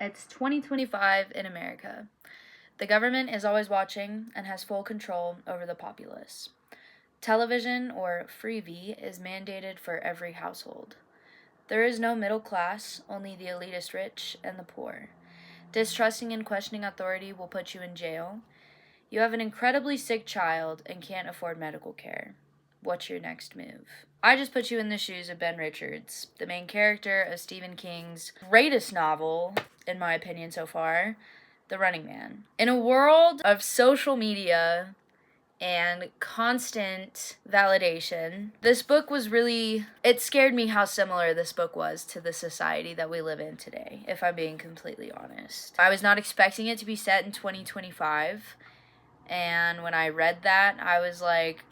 It's 2025 in America. The government is always watching and has full control over the populace. Television, or freebie, is mandated for every household. There is no middle class, only the elitist rich and the poor. Distrusting and questioning authority will put you in jail. You have an incredibly sick child and can't afford medical care. What's your next move? I just put you in the shoes of Ben Richards, the main character of Stephen King's greatest novel, in my opinion so far, The Running Man. In a world of social media and constant validation, this book was really, it scared me how similar this book was to the society that we live in today, if I'm being completely honest. I was not expecting it to be set in 2025, and when I read that, I was like,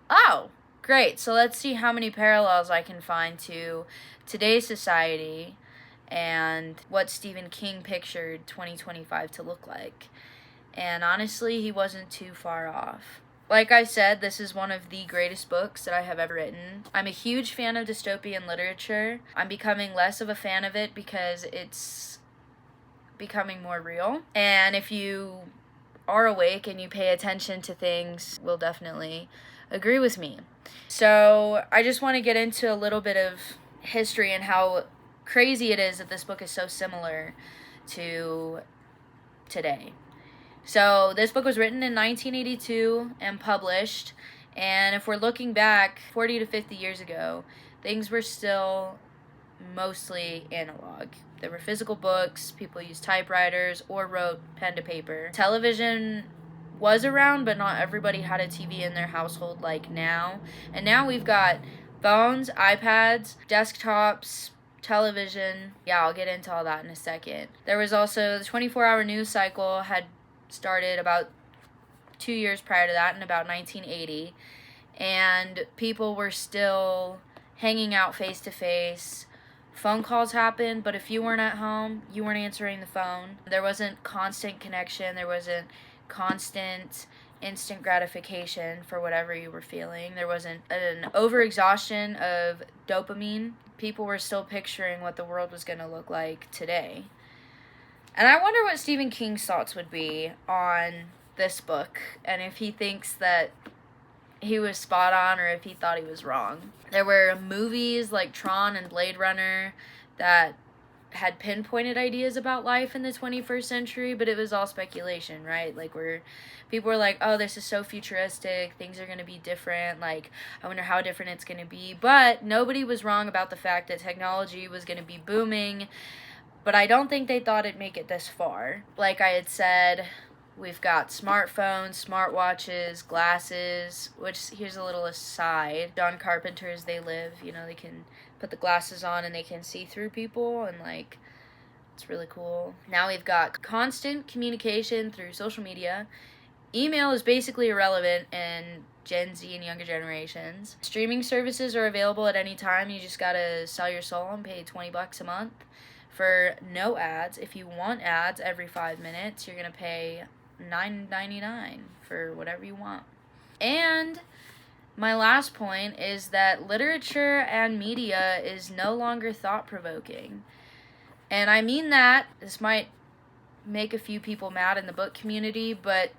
oh, great. So let's see how many parallels I can find to today's society and what Stephen King pictured 2025 to look like. And honestly, he wasn't too far off. Like I said, this is one of the greatest books that I have ever written. I'm a huge fan of dystopian literature. I'm becoming less of a fan of it because it's becoming more real. And if you are awake and you pay attention to things, will definitely agree with me. So I just want to get into a little bit of history and how crazy it is that this book is so similar to today. So this book was written in 1982 and published, and if we're looking back 40 to 50 years ago, things were still mostly analog. There were physical books, people used typewriters or wrote pen to paper. Television was around, but not everybody had a TV in their household like now. And now we've got phones, iPads, desktops, television. Yeah, I'll get into all that in a second. There was also the 24-hour news cycle had started about 2 years prior to that, in about 1980. And people were still hanging out face to face. Phone calls happened, but if you weren't at home, you weren't answering the phone. There wasn't constant connection. There wasn't constant instant gratification for whatever you were feeling. There wasn't an overexhaustion of dopamine. People were still picturing what the world was going to look like today. And I wonder what Stephen King's thoughts would be on this book, and if he thinks that he was spot on or if he thought he was wrong. There were movies like Tron and Blade Runner that had pinpointed ideas about life in the 21st century, but it was all speculation, right? Like, where people were like, oh, this is so futuristic, things are going to be different, like, I wonder how different it's going to be. But nobody was wrong about the fact that technology was going to be booming, but I don't think they thought it'd make it this far. Like I had said, we've got smartphones, smartwatches, glasses, which, here's a little aside, John Carpenter's They Live, you know, they can put the glasses on and they can see through people, and like, it's really cool. Now we've got constant communication through social media. Email is basically irrelevant in Gen Z and younger generations. Streaming services are available at any time. You just gotta sell your soul and pay $20 a month for no ads. If you want ads every 5 minutes, you're gonna pay $9.99 for whatever you want. And my last point is that literature and media is no longer thought-provoking. And I mean that, this might make a few people mad in the book community, but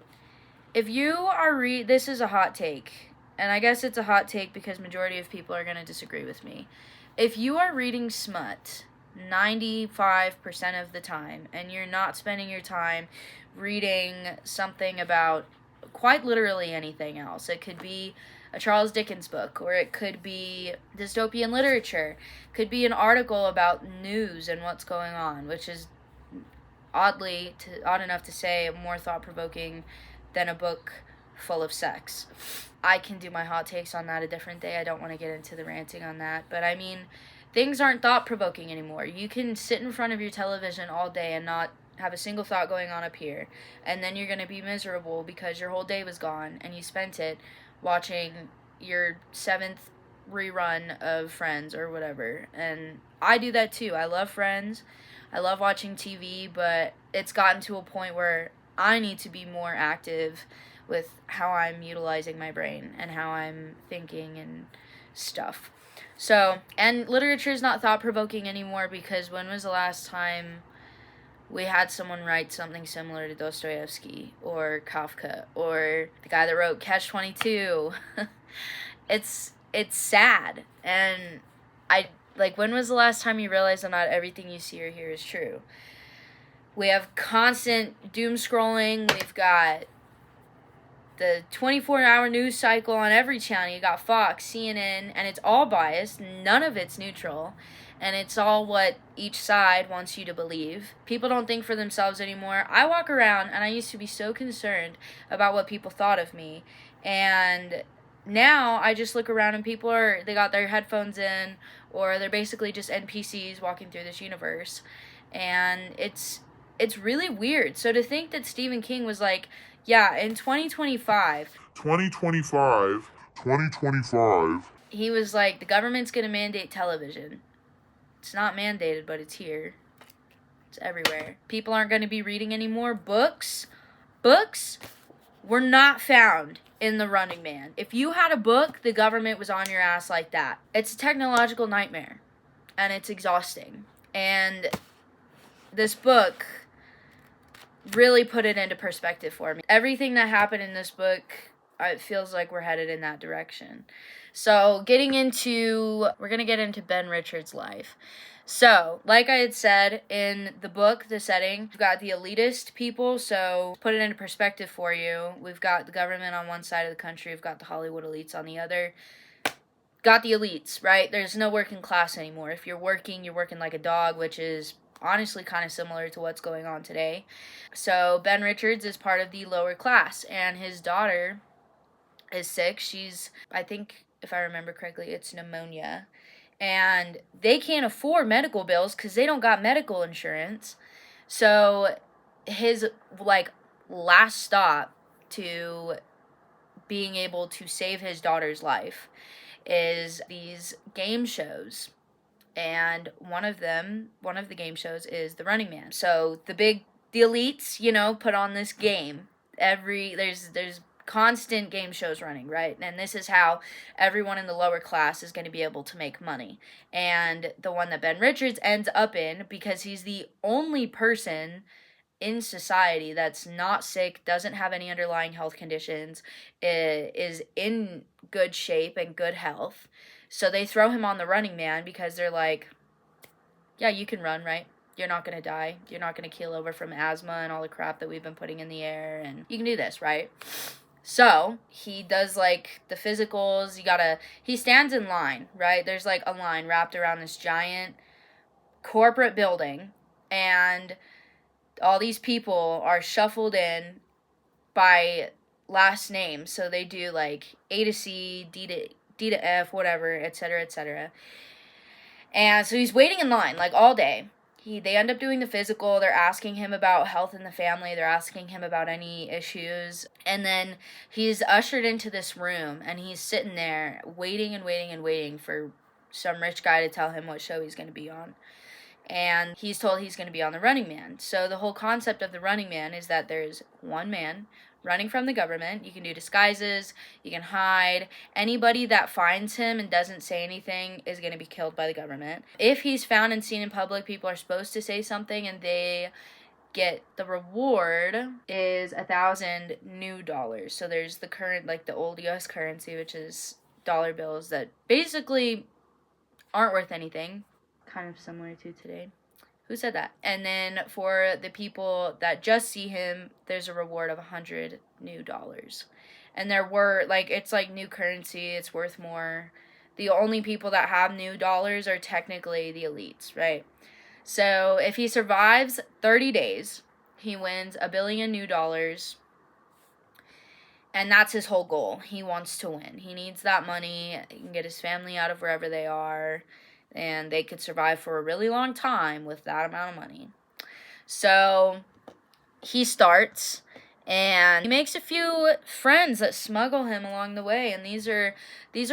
if you are this is a hot take, and I guess it's a hot take because majority of people are going to disagree with me. If you are reading smut 95% of the time, and you're not spending your time reading something about quite literally anything else, it could be a Charles Dickens book, or it could be dystopian literature, could be an article about news and what's going on, which is odd enough to say more thought-provoking than a book full of sex. I can do my hot takes on that a different day. I don't want to get into the ranting on that, but I mean, things aren't thought-provoking anymore. You can sit in front of your television all day and not have a single thought going on up here, and then you're going to be miserable because your whole day was gone and you spent it watching your 7th rerun of Friends or whatever. And I do that too. I love Friends. I love watching TV, but it's gotten to a point where I need to be more active with how I'm utilizing my brain and how I'm thinking and stuff. So, and literature is not thought-provoking anymore because when was the last time we had someone write something similar to Dostoevsky or Kafka or the guy that wrote Catch-22. It's sad. And I like, when was the last time you realized that not everything you see or hear is true? We have constant doom scrolling. We've got the 24-hour news cycle on every channel. You got Fox, CNN, and it's all biased. None of it's neutral. And it's all what each side wants you to believe. People don't think for themselves anymore. I walk around, and I used to be so concerned about what people thought of me. And now I just look around and they got their headphones in, or they're basically just NPCs walking through this universe. And it's really weird. So to think that Stephen King was like, yeah, in 2025, he was like, the government's going to mandate television. It's not mandated, but it's here. It's everywhere. People aren't going to be reading anymore. Books were not found in The Running Man. If you had a book, the government was on your ass like that. It's a technological nightmare, and it's exhausting. And this book really put it into perspective for me. Everything that happened in this book, it feels like we're headed in that direction. So we're going to get into Ben Richards' life. So, like I had said, in the book, the setting, we've got the elitist people. So, put it into perspective for you. We've got the government on one side of the country. We've got the Hollywood elites on the other. Got the elites, right? There's no working class anymore. If you're working like a dog, which is honestly kind of similar to what's going on today. So, Ben Richards is part of the lower class, and his daughter is sick. She's, I think, if I remember correctly, it's pneumonia. And they can't afford medical bills because they don't got medical insurance. So his, last stop to being able to save his daughter's life is these game shows. And one of the game shows is The Running Man. So the elites, put on this game. There's constant game shows running, right? And this is how everyone in the lower class is going to be able to make money. And the one that Ben Richards ends up in, because he's the only person in society that's not sick, doesn't have any underlying health conditions, is in good shape and good health. So they throw him on The Running Man because they're like, yeah, you can run, right? You're not going to die. You're not going to keel over from asthma and all the crap that we've been putting in the air. And you can do this, right? So he does the physicals. He stands in line, right? There's a line wrapped around this giant corporate building, and all these people are shuffled in by last name. So they do A to C, D to F, whatever, etc., etc. And so he's waiting in line all day. They end up doing the physical. They're asking him about health in the family. They're asking him about any issues. And then he's ushered into this room, and he's sitting there waiting and waiting and waiting for some rich guy to tell him what show he's going to be on. And he's told he's going to be on The Running Man. So the whole concept of The Running Man is that there's one man running from the government. You can do disguises, you can hide. Anybody that finds him and doesn't say anything is going to be killed by the government. If he's found and seen in public, people are supposed to say something, and the reward is $1,000 new dollars. So there's the current, the old US currency, which is dollar bills that basically aren't worth anything. Kind of similar to today. Who said that? And then for the people that just see him, there's a reward of $100 new dollars. And there were, it's new currency, it's worth more. The only people that have new dollars are technically the elites, right? So if he survives 30 days, he wins $1 billion new dollars. And that's his whole goal. He wants to win. He needs that money. He can get his family out of wherever they are, and they could survive for a really long time with that amount of money. So he starts, and he makes a few friends that smuggle him along the way, and these are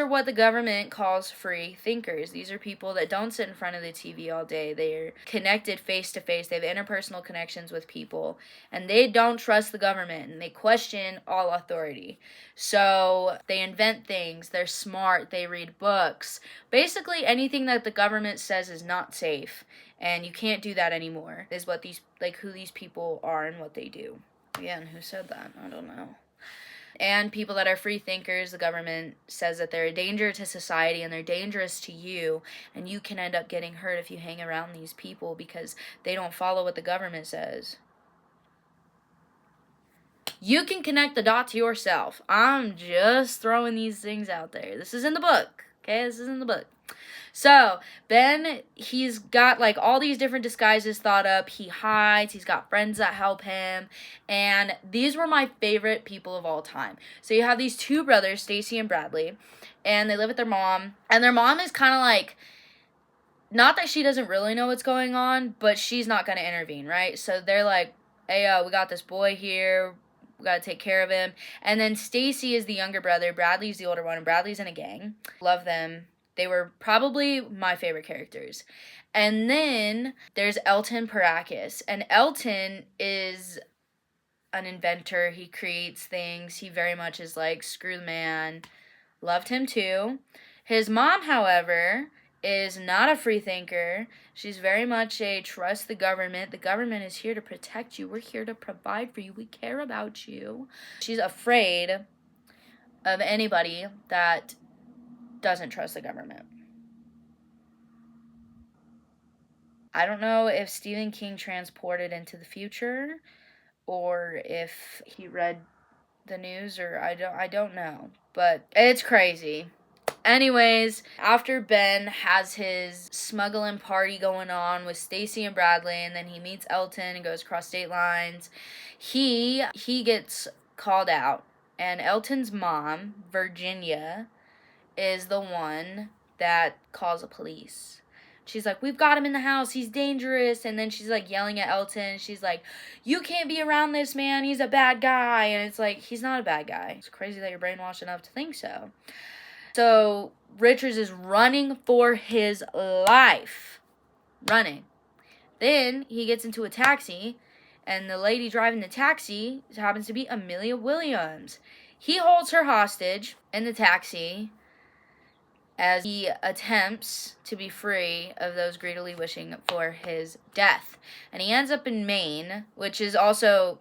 what the government calls free thinkers. These are people that don't sit in front of the TV all day. They're connected face to face. They have interpersonal connections with people, and they don't trust the government, and they question all authority. So they invent things. They're smart. They read books. Basically anything that the government says is not safe, And you can't do that anymore, is what these, like, who these people are and what they do. Again, who said that? I don't know. And people that are free thinkers, the government says that they're a danger to society and they're dangerous to you, and you can end up getting hurt if you hang around these people because they don't follow what the government says. You can connect the dots yourself. I'm just throwing these things out there. This is in the book, okay? This is in the book. So, Ben, he's got, like, all these different disguises thought up. He hides. He's got friends that help him. And these were my favorite people of all time. So, you have these two brothers, Stacy and Bradley, and they live with their mom. And their mom is kind of like, not that she doesn't really know what's going on, but she's not going to intervene, right? So, they're like, hey, we got this boy here. We got to take care of him. And then Stacy is the younger brother. Bradley's the older one. And Bradley's in a gang. Love them. They were probably my favorite characters. And then there's Elton Parakis. And Elton is an inventor. He creates things. He very much is like, screw the man. Loved him too. His mom, however, is not a free thinker. She's very much a trust the government. The government is here to protect you. We're here to provide for you. We care about you. She's afraid of anybody that doesn't trust the government. I don't know if Stephen King transported into the future or if he read the news, or I don't know, but it's crazy. Anyways, after Ben has his smuggling party going on with Stacy and Bradley, and then he meets Elton and goes across state lines, he gets called out, and Elton's mom, Virginia, is the one that calls the police. She's like, we've got him in the house. He's dangerous. And then she's like yelling at Elton. She's like, you can't be around this man. He's a bad guy. And it's like, he's not a bad guy. It's crazy that you're brainwashed enough to think so. So Richards is running for his life. Running. Then he gets into a taxi. And the lady driving the taxi happens to be Amelia Williams. He holds her hostage in the taxi as he attempts to be free of those greedily wishing for his death. And he ends up in Maine, which is also,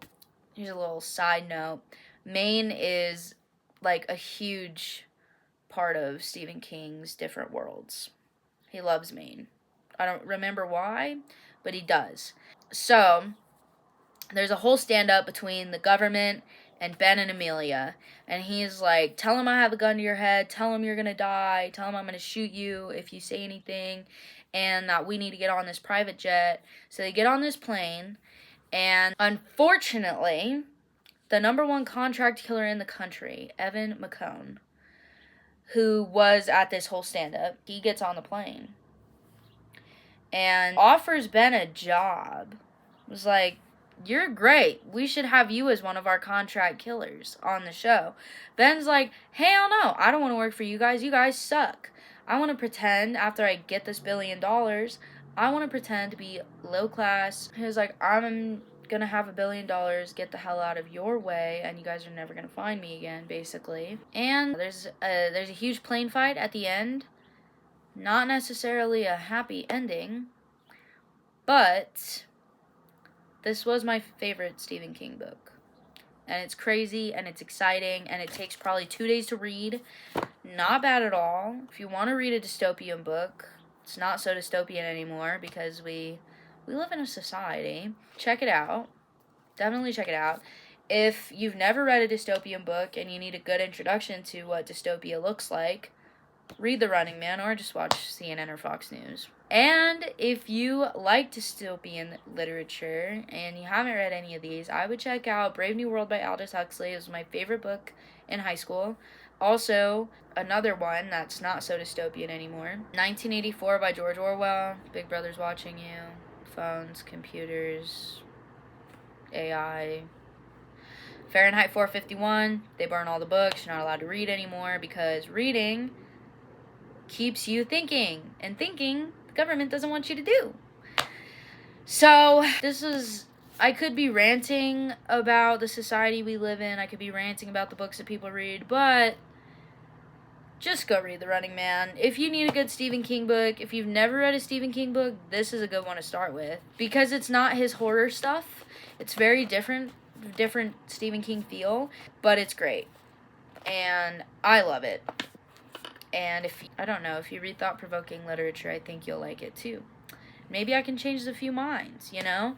here's a little side note, Maine is like a huge part of Stephen King's different worlds. He loves Maine. I don't remember why, but he does. So, there's a whole stand-up between the government and Ben and Amelia. And he's like, tell him I have a gun to your head. Tell him you're going to die. Tell him I'm going to shoot you if you say anything. And that we need to get on this private jet. So they get on this plane. And unfortunately, the number one contract killer in the country, Evan McCone, who was at this whole stand-up, he gets on the plane. And offers Ben a job. It was like, you're great. We should have you as one of our contract killers on the show. Ben's like, hell no. I don't want to work for you guys. You guys suck. I want to pretend, after I get this $1 billion, I want to pretend to be low class. He was like, I'm going to have $1 billion, get the hell out of your way, and you guys are never going to find me again, basically. And there's a huge plane fight at the end. Not necessarily a happy ending, but this was my favorite Stephen King book. And it's crazy, and it's exciting, and it takes probably 2 days to read. Not bad at all. If you want to read a dystopian book, it's not so dystopian anymore because we live in a society. Check it out. Definitely check it out. If you've never read a dystopian book and you need a good introduction to what dystopia looks like, read The Running Man or just watch CNN or Fox News. And if you like dystopian literature and you haven't read any of these, I would check out Brave New World by Aldous Huxley. It was my favorite book in high school. Also, another one that's not so dystopian anymore, 1984 by George Orwell. Big Brother's watching you. Phones, computers, AI. Fahrenheit 451. They burn all the books. You're not allowed to read anymore because reading keeps you thinking. And thinking, the government doesn't want you to do. So, I could be ranting about the society we live in. I could be ranting about the books that people read. But just go read The Running Man. If you need a good Stephen King book, if you've never read a Stephen King book, this is a good one to start with. Because it's not his horror stuff. It's very different Stephen King feel, but it's great. And I love it. And if you read thought-provoking literature, I think you'll like it too. Maybe I can change a few minds, you know?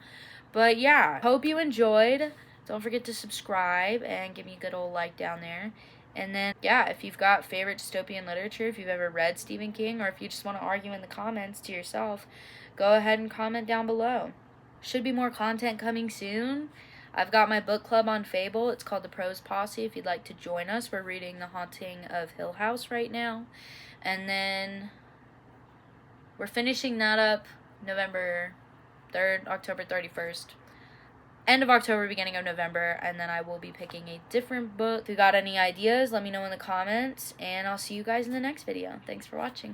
But yeah, hope you enjoyed. Don't forget to subscribe and give me a good old like down there. And then, yeah, if you've got favorite dystopian literature, if you've ever read Stephen King, or if you just want to argue in the comments to yourself, go ahead and comment down below. Should be more content coming soon. I've got my book club on Fable. It's called the Prose Posse. If you'd like to join us, we're reading The Haunting of Hill House right now. And then we're finishing that up November 3rd, October 31st. End of October, beginning of November, and then I will be picking a different book. If you got any ideas, let me know in the comments, and I'll see you guys in the next video. Thanks for watching.